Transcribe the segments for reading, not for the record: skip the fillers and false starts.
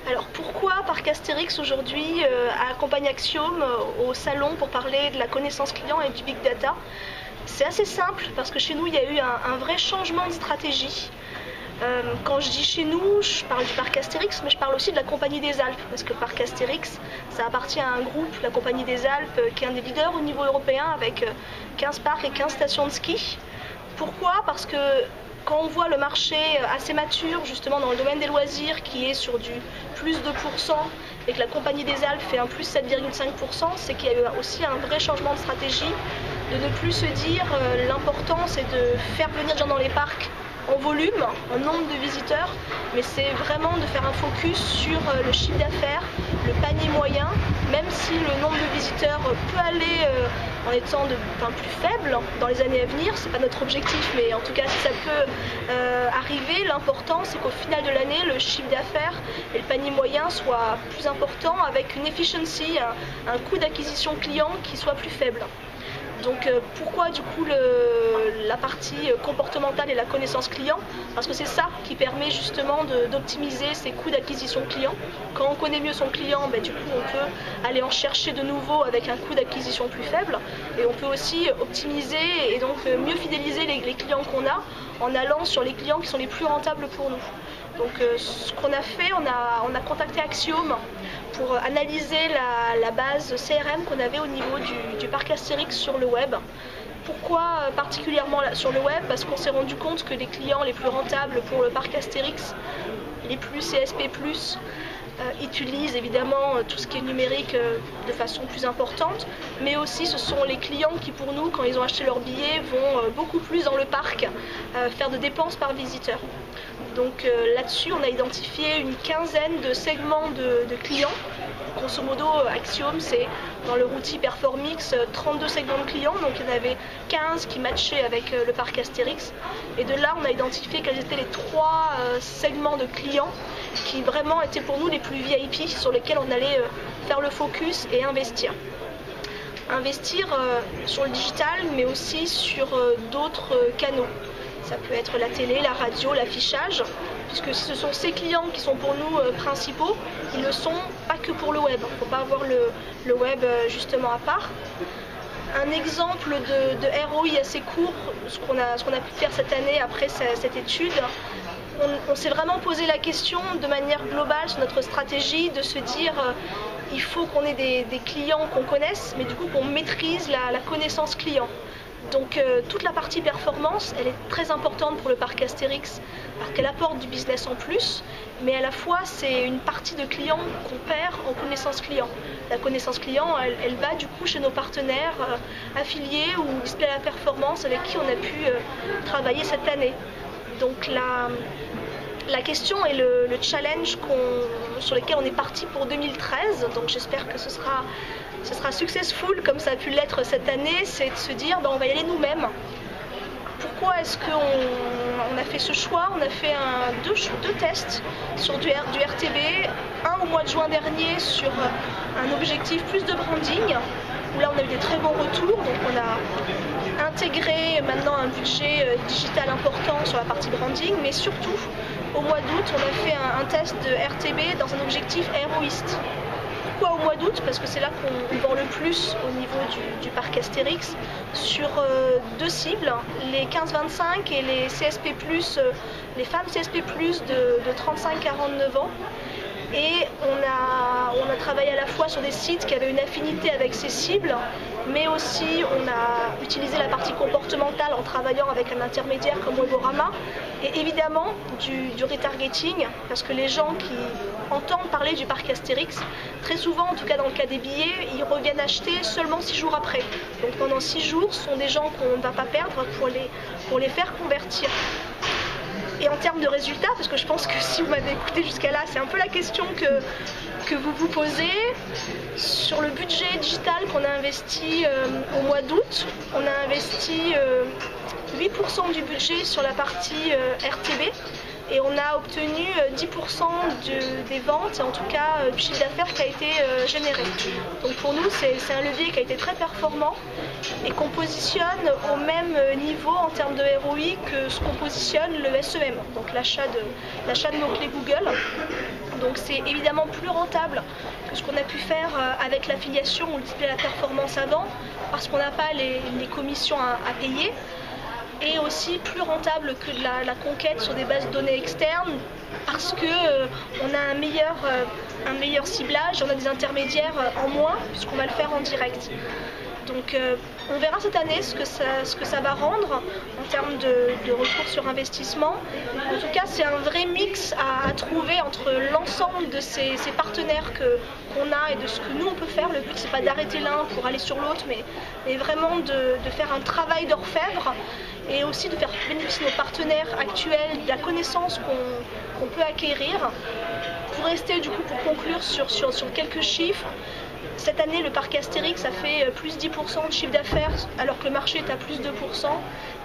Alors pourquoi Parc Astérix aujourd'hui accompagne Axiom au salon pour parler de la connaissance client et du big data? C'est assez simple parce que chez nous il y a eu un vrai changement de stratégie. Quand je dis chez nous, je parle du Parc Astérix, mais je parle aussi de la Compagnie des Alpes, parce que Parc Astérix, ça appartient à un groupe, la Compagnie des Alpes, qui est un des leaders au niveau européen avec 15 parcs et 15 stations de ski. Pourquoi? Parce que quand on voit le marché assez mature, justement dans le domaine des loisirs, qui est sur du plus 2%, et que la Compagnie des Alpes fait un plus 7,5%, c'est qu'il y a eu aussi un vrai changement de stratégie, de ne plus se dire l'important c'est de faire venir des gens dans les parcs en volume, en nombre de visiteurs, mais c'est vraiment de faire un focus sur le chiffre d'affaires, le panier moyen, même si le nombre de visiteurs peut aller en étant plus faible dans les années à venir, c'est pas notre objectif, mais en tout cas si ça peut arriver, l'important c'est qu'au final de l'année, le chiffre d'affaires et le panier moyen soient plus importants avec une efficiency, un coût d'acquisition client qui soit plus faible. Donc pourquoi du coup la partie comportementale et la connaissance client? Parce que c'est ça qui permet justement d'optimiser ses coûts d'acquisition client. Quand on connaît mieux son client, du coup on peut aller en chercher de nouveau avec un coût d'acquisition plus faible. Et on peut aussi optimiser et donc mieux fidéliser les clients qu'on a en allant sur les clients qui sont les plus rentables pour nous. Donc ce qu'on a fait, on a contacté Axiom pour analyser la base CRM qu'on avait au niveau du Parc Astérix sur le web. Pourquoi particulièrement sur le web? Parce qu'on s'est rendu compte que les clients les plus rentables pour le Parc Astérix, les plus CSP+, utilisent évidemment tout ce qui est numérique de façon plus importante, mais aussi ce sont les clients qui pour nous, quand ils ont acheté leur billet, vont beaucoup plus dans le parc faire de dépenses par visiteur. Donc là-dessus, on a identifié une quinzaine de segments de clients. Grosso modo, Axiom, c'est dans le outil Performix 32 segments de clients, donc il y en avait 15 qui matchaient avec le parc Astérix. Et de là, on a identifié quels étaient les 3 segments de clients qui vraiment étaient pour nous les plus VIP, sur lesquels on allait faire le focus et investir. Investir sur le digital, mais aussi sur d'autres canaux. Ça peut être la télé, la radio, l'affichage, puisque si ce sont ces clients qui sont pour nous principaux, ils ne le sont pas que pour le web. Il ne faut pas avoir le web justement à part. Un exemple de ROI assez court, ce qu'on a pu faire cette année après cette étude, on s'est vraiment posé la question de manière globale sur notre stratégie, de se dire il faut qu'on ait des clients qu'on connaisse, mais du coup qu'on maîtrise la connaissance client. Donc toute la partie performance, elle est très importante pour le parc Astérix, parce qu'elle apporte du business en plus, mais à la fois c'est une partie de clients qu'on perd en connaissance client. La connaissance client, elle va du coup chez nos partenaires affiliés ou Display à la performance avec qui on a pu travailler cette année. Donc la question et le challenge sur lequel on est parti pour 2013, donc j'espère que ce sera successful comme ça a pu l'être cette année, c'est de se dire on va y aller nous-mêmes. Pourquoi est-ce qu'on a fait ce choix? On a fait deux tests sur du RTB, un au mois de juin dernier sur un objectif plus de branding, où là on a eu des très bons retours, donc on a intégré maintenant un budget digital important sur la partie branding, mais surtout au mois d'août on a fait un test de RTB dans un objectif héroïste. Pourquoi au mois d'août? Parce que c'est là qu'on vend le plus au niveau du parc Astérix sur 2 cibles, les 15-25 et les CSP+, les femmes CSP+, de 35-49 ans. Et on a travaillé à la fois sur des sites qui avaient une affinité avec ces cibles, mais aussi on a utilisé la partie comportementale en travaillant avec un intermédiaire comme Weborama, et évidemment du retargeting, parce que les gens qui entendent parler du parc Astérix, très souvent, en tout cas dans le cas des billets, ils reviennent acheter seulement 6 jours après. Donc pendant 6 jours, ce sont des gens qu'on ne va pas perdre pour les faire convertir. Et en termes de résultats, parce que je pense que si vous m'avez écouté jusqu'à là, c'est un peu la question que vous vous posez. Sur le budget digital qu'on a investi au mois d'août, on a investi 8% du budget sur la partie RTB et on a obtenu 10% des ventes, en tout cas du chiffre d'affaires qui a été généré. Donc pour nous, c'est un levier qui a été très performant et qu'on positionne au même niveau en termes de ROI que ce qu'on positionne le SEM, donc l'achat de mots-clés Google. Donc Donc c'est évidemment plus rentable que ce qu'on a pu faire avec l'affiliation ou le display à la performance avant, parce qu'on n'a pas les commissions à payer, et aussi plus rentable que de la conquête sur des bases de données externes, parce qu'on a un meilleur ciblage, on a des intermédiaires en moins, puisqu'on va le faire en direct. Donc on verra cette année ce que ça va rendre en termes de retour sur investissement. En tout cas, c'est un vrai mix à trouver entre l'ensemble de ces partenaires qu'on a et de ce que nous on peut faire. Le but, c'est pas d'arrêter l'un pour aller sur l'autre, mais vraiment de faire un travail d'orfèvre et aussi de faire bénéficier nos partenaires actuels de la connaissance qu'on peut acquérir. Pour rester du coup, pour conclure sur quelques chiffres, cette année, le parc Astérix a fait plus 10% de chiffre d'affaires alors que le marché est à plus 2%.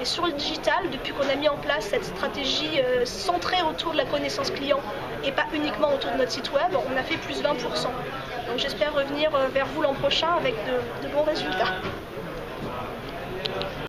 Et sur le digital, depuis qu'on a mis en place cette stratégie centrée autour de la connaissance client et pas uniquement autour de notre site web, on a fait plus 20%. Donc j'espère revenir vers vous l'an prochain avec de bons résultats.